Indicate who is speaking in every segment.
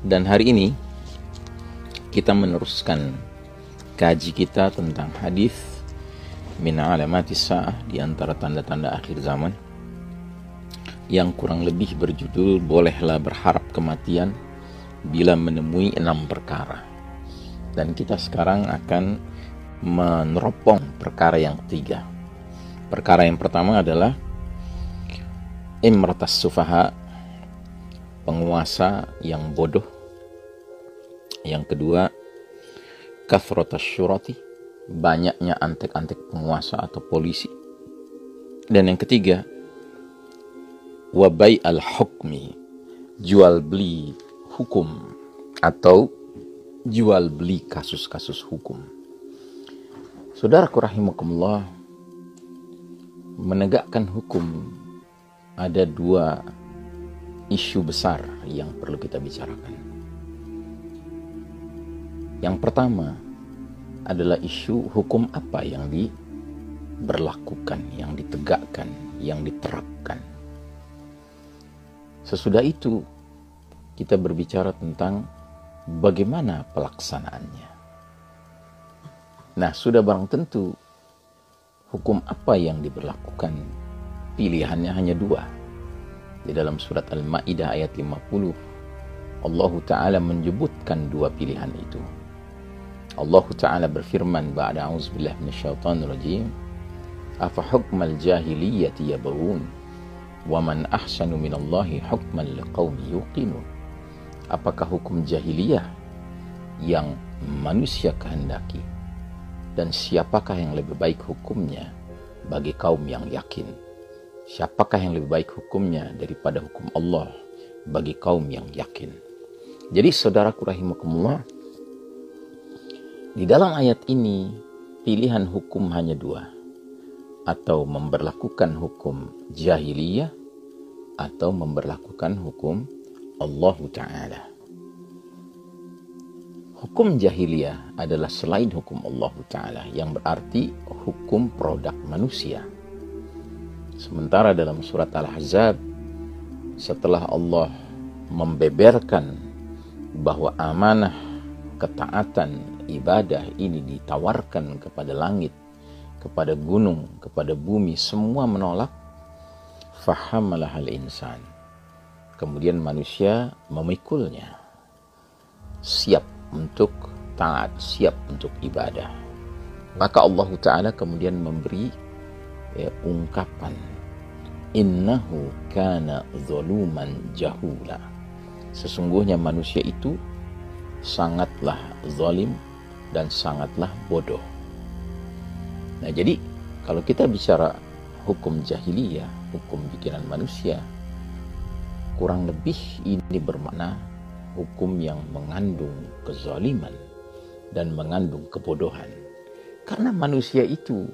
Speaker 1: Dan hari ini kita meneruskan kaji kita tentang hadis min alamatis sa'ah, di antara tanda-tanda akhir zaman, yang kurang lebih berjudul bolehlah berharap kematian bila menemui 6 perkara. Dan kita sekarang akan meneropong perkara yang ketiga. Perkara yang pertama adalah imratas sufaha, penguasa yang bodoh. Yang kedua, kathratas syurati, banyaknya antek-antek penguasa atau polisi. Dan yang ketiga, wabai al-hukmi, jual beli hukum atau jual beli kasus-kasus hukum. Saudaraku rahimakumullah, menegakkan hukum ada 2 isu besar yang perlu kita bicarakan. Yang pertama adalah isu hukum apa yang diberlakukan, yang ditegakkan, yang diterapkan. Sesudah itu kita berbicara tentang bagaimana pelaksanaannya. Nah, sudah barang tentu hukum apa yang diberlakukan, pilihannya hanya 2. Di dalam surat Al-Ma'idah ayat 50, Allah Ta'ala menyebutkan 2 pilihan itu. Allah Ta'ala berfirman, ba'da a'udzubillahi minasyaitonir rajim, afa hukmal jahiliyyati yabghun wa man ahsanu minallahi hukman liqaumin yuqinun. Apakah hukum jahiliyah yang manusia kehendaki, dan siapakah yang lebih baik hukumnya bagi kaum yang yakin? Siapakah yang lebih baik hukumnya daripada hukum Allah bagi kaum yang yakin? Jadi saudaraku rahimakumullah, di dalam ayat ini pilihan hukum hanya 2. Atau memberlakukan hukum jahiliyah atau memberlakukan hukum Allah Ta'ala. Hukum jahiliyah adalah selain hukum Allah Ta'ala, yang berarti hukum produk manusia. Sementara dalam surat Al-Ahzab, setelah Allah membeberkan bahwa amanah ketaatan ibadah ini ditawarkan kepada langit, kepada gunung, kepada bumi, semua menolak, fahamalahal insan, kemudian manusia memikulnya, siap untuk taat, siap untuk ibadah. Maka Allah Ta'ala kemudian memberi ungkapan, innahu kana zaluman jahula, sesungguhnya manusia itu sangatlah zalim dan sangatlah bodoh. Nah, jadi kalau kita bicara hukum jahiliyah, hukum pikiran manusia, kurang lebih ini bermakna hukum yang mengandung kezaliman dan mengandung kebodohan. Karena manusia itu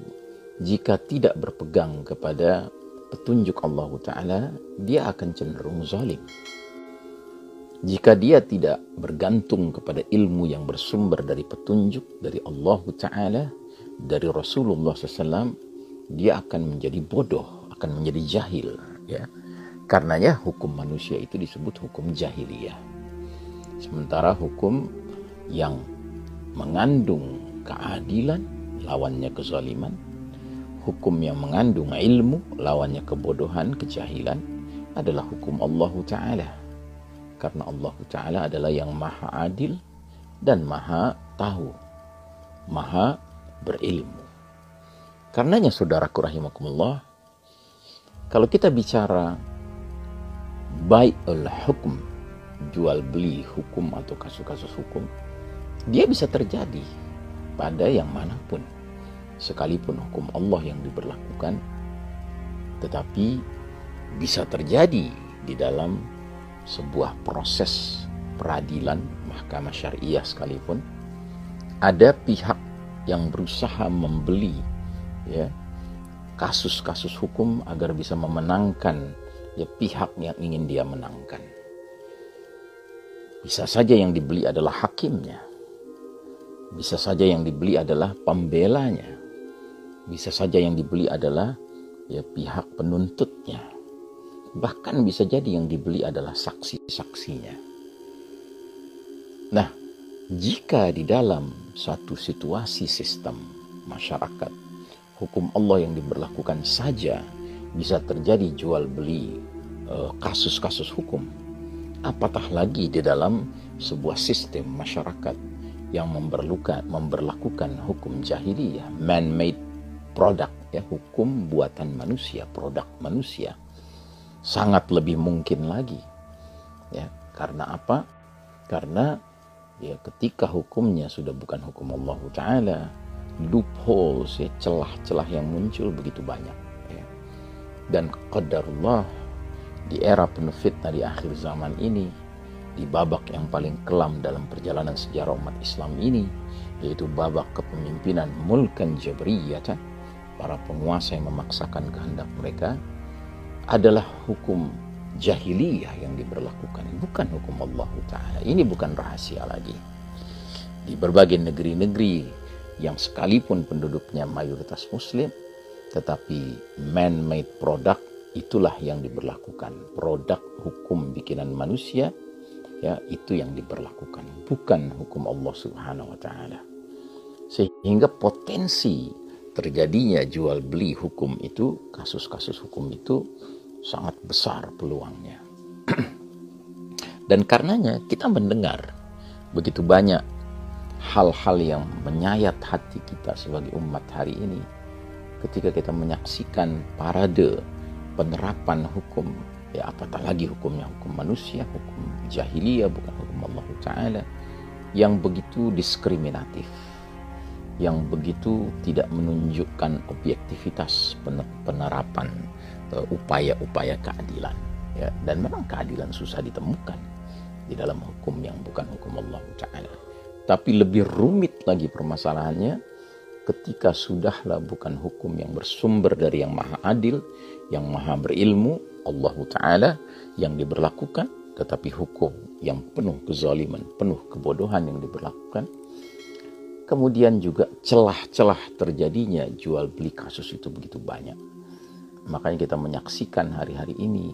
Speaker 1: jika tidak berpegang kepada petunjuk Allah Ta'ala, dia akan cenderung zalim. Jika dia tidak bergantung kepada ilmu yang bersumber dari petunjuk dari Allah Ta'ala, dari Rasulullah SAW, dia akan menjadi bodoh, akan menjadi jahil. Ya. Karenanya hukum manusia itu disebut hukum jahiliyah. Sementara hukum yang mengandung keadilan, lawannya kezaliman. Hukum yang mengandung ilmu, lawannya kebodohan, kejahilan, adalah hukum Allah Ta'ala. Karena Allah Ta'ala adalah yang maha adil dan maha tahu, maha berilmu. Karenanya saudaraku rahimakumullah, kalau kita bicara bai'ul hukum, jual beli hukum atau kasus-kasus hukum, dia bisa terjadi pada yang manapun, sekalipun hukum Allah yang diberlakukan, tetapi bisa terjadi di dalam sebuah proses peradilan, mahkamah syariah sekalipun, ada pihak yang berusaha membeli kasus-kasus hukum agar bisa memenangkan pihak yang ingin dia menangkan. Bisa saja yang dibeli adalah hakimnya, bisa saja yang dibeli adalah pembelanya, bisa saja yang dibeli adalah pihak penuntutnya. Bahkan bisa jadi yang dibeli adalah saksi-saksinya. Nah, jika di dalam suatu situasi sistem masyarakat, hukum Allah yang diberlakukan saja bisa terjadi jual beli kasus-kasus hukum, apatah lagi di dalam sebuah sistem masyarakat yang memberlakukan hukum jahiliyah, man-made product, ya, hukum buatan manusia, produk manusia. Sangat lebih mungkin lagi, ya. Karena apa? Karena ya ketika hukumnya sudah bukan hukum Allah Ta'ala, loopholes, ya, celah-celah yang muncul begitu banyak, ya. Dan qadarullah, di era penuh fitnah di akhir zaman ini, di babak yang paling kelam dalam perjalanan sejarah umat Islam ini, yaitu babak kepemimpinan mulkan jabriyatan, para penguasa yang memaksakan kehendak mereka, adalah hukum jahiliyah yang diberlakukan, bukan hukum Allah Ta'ala. Ini bukan rahasia lagi. Di berbagai negeri-negeri yang sekalipun penduduknya mayoritas muslim, tetapi man-made product itulah yang diberlakukan. Produk hukum bikinan manusia, ya, itu yang diberlakukan, bukan hukum Allah Subhanahu wa Ta'ala. Sehingga potensi terjadinya jual beli hukum itu, kasus-kasus hukum itu sangat besar peluangnya. Dan karenanya kita mendengar begitu banyak hal-hal yang menyayat hati kita sebagai umat hari ini ketika kita menyaksikan parade penerapan hukum, ya, apatah lagi hukumnya hukum manusia, hukum jahiliyah, bukan hukum Allah Ta'ala, yang begitu diskriminatif, yang begitu tidak menunjukkan objektivitas penerapan upaya-upaya keadilan, ya. Dan memang keadilan susah ditemukan di dalam hukum yang bukan hukum Allah Ta'ala. Tapi lebih rumit lagi permasalahannya ketika sudahlah bukan hukum yang bersumber dari yang maha adil, yang maha berilmu, Allah Ta'ala, yang diberlakukan, tetapi hukum yang penuh kezaliman, penuh kebodohan yang diberlakukan. Kemudian juga celah-celah terjadinya jual beli kasus itu begitu banyak. Makanya kita menyaksikan hari-hari ini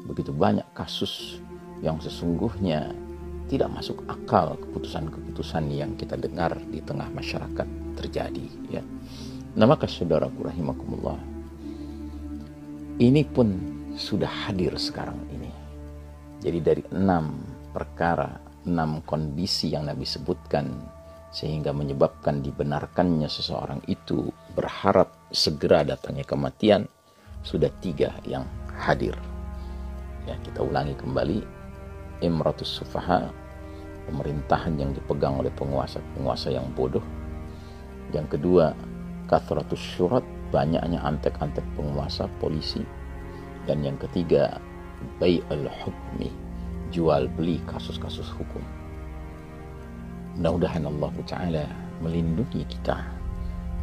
Speaker 1: begitu banyak kasus yang sesungguhnya tidak masuk akal, keputusan-keputusan yang kita dengar di tengah masyarakat terjadi, ya. Nah, maka saudaraku rahimakumullah, ini pun sudah hadir sekarang ini. Jadi dari 6 perkara, 6 kondisi yang Nabi sebutkan sehingga menyebabkan dibenarkannya seseorang itu berharap segera datangnya kematian, sudah 3 yang hadir. Ya, kita ulangi kembali. Imratus sufaha, pemerintahan yang dipegang oleh penguasa yang bodoh. Yang kedua, kathratus syurat, banyaknya antek-antek penguasa, polisi. Dan yang ketiga, bai'ul hukmi, jual beli kasus-kasus hukum. Mudah-mudahan Allah Ta'ala melindungi kita,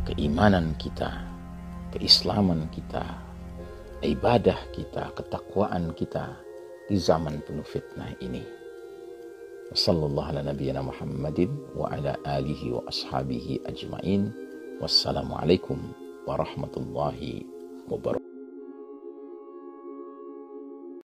Speaker 1: keimanan kita, keislaman kita, ibadah kita, ketakwaan kita di zaman penuh fitnah ini. Wassallallahu ala nabiyyina Muhammadin wa ala alihi wa ashabihi ajma'in. Wassalamualaikum warahmatullahi wabarakatuh.